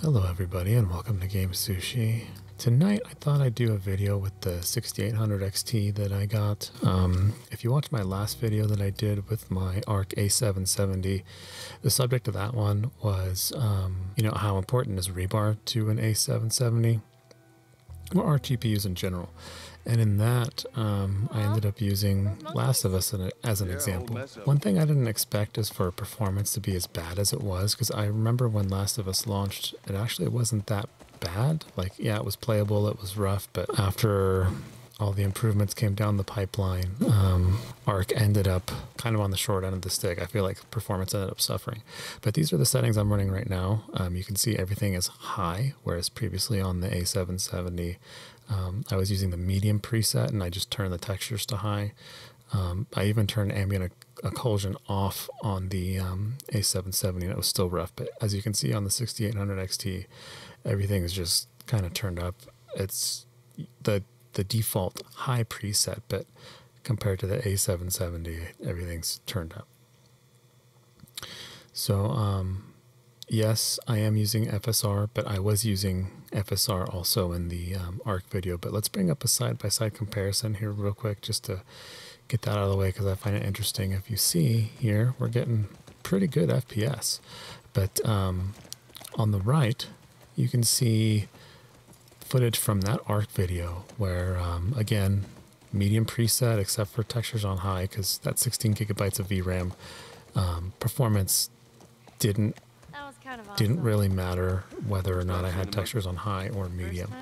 Hello everybody and welcome to Game Sushi. Tonight I thought I'd do a video with the 6800 XT that I got. If you watched my last video that I did with my Arc A770, the subject of that one was how important is rebar to an A770 or Arc GPUs in general. And in that, I ended up using Last of Us as an example. One thing I didn't expect is for performance to be as bad as it was, because I remember when Last of Us launched, it actually wasn't that bad. Like, yeah, it was playable, it was rough, but after all the improvements came down the pipeline, Arc ended up kind of on the short end of the stick. I feel like performance ended up suffering. But these are the settings I'm running right now. You can see everything is high, whereas previously on the A770, I was using the medium preset and I just turned the textures to high. I even turned ambient occlusion off on the A770 and it was still rough. But as you can see on the 6800 XT, everything is just kind of turned up. It's the default high preset, but compared to the A770, everything's turned up. So yes, I am using FSR, but I was using FSR also in the Arc video. But let's bring up a side-by-side comparison here real quick just to get that out of the way, because I find it interesting. If you see here, we're getting pretty good FPS. But on the right, you can see footage from that Arc video where, again, medium preset except for textures on high, because that 16 gigabytes of VRAM performance didn't really matter whether or not I had textures on high or medium.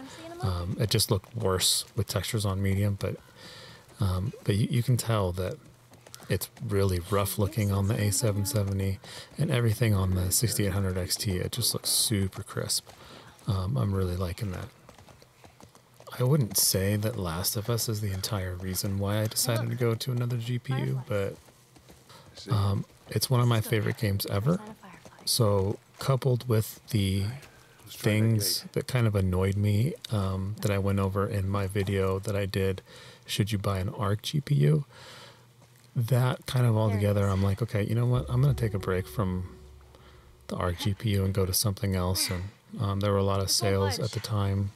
It just looked worse with textures on medium, but you can tell that it's really rough looking on the A770, and everything on the 6800 XT, it just looks super crisp. I'm really liking that. I wouldn't say that Last of Us is the entire reason why I decided to go to another GPU, but it's one of my favorite games ever. So coupled with the things that kind of annoyed me that I went over in my video that I did, should you buy an Arc GPU, that kind of all together, I'm like, okay, you know what? I'm going to take a break from the Arc GPU and go to something else. And there were a lot of sales at the time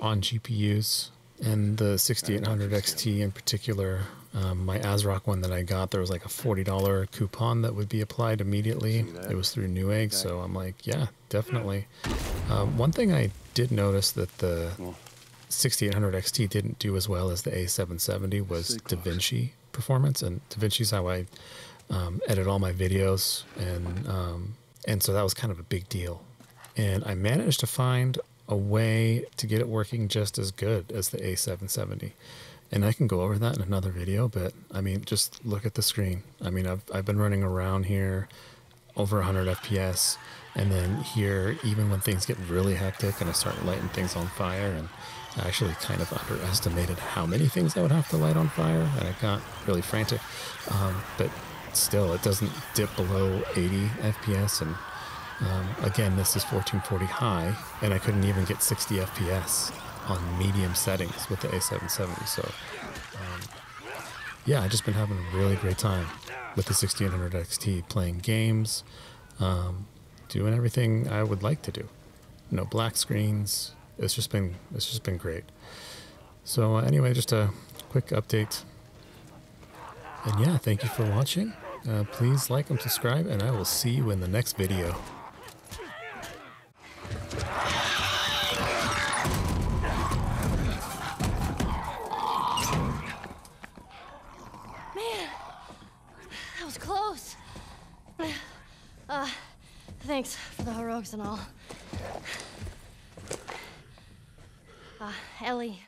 on GPUs, and the 6800 XT in particular, my AsRock one that I got, there was like a $40 coupon that would be applied immediately. It was through Newegg, so I'm like, yeah, definitely. One thing I did notice that the 6800 XT didn't do as well as the A770 was DaVinci performance, and DaVinci's how I edit all my videos, and so that was kind of a big deal. And I managed to find a way to get it working just as good as the A770. And I can go over that in another video, but I mean, just look at the screen. I mean, I've been running around here over 100 FPS, and then here, even when things get really hectic and I start lighting things on fire, and I actually kind of underestimated how many things I would have to light on fire, and I got really frantic. But still, it doesn't dip below 80 FPS, and again, this is 1440 high, and I couldn't even get 60 FPS on medium settings with the A770. So, yeah, I've just been having a really great time with the 6800 XT, playing games, doing everything I would like to do. No black screens. It's just been great. So anyway, just a quick update. And yeah, thank you for watching. Please like and subscribe, and I will see you in the next video. That was close. Thanks for the heroics and all. Ellie.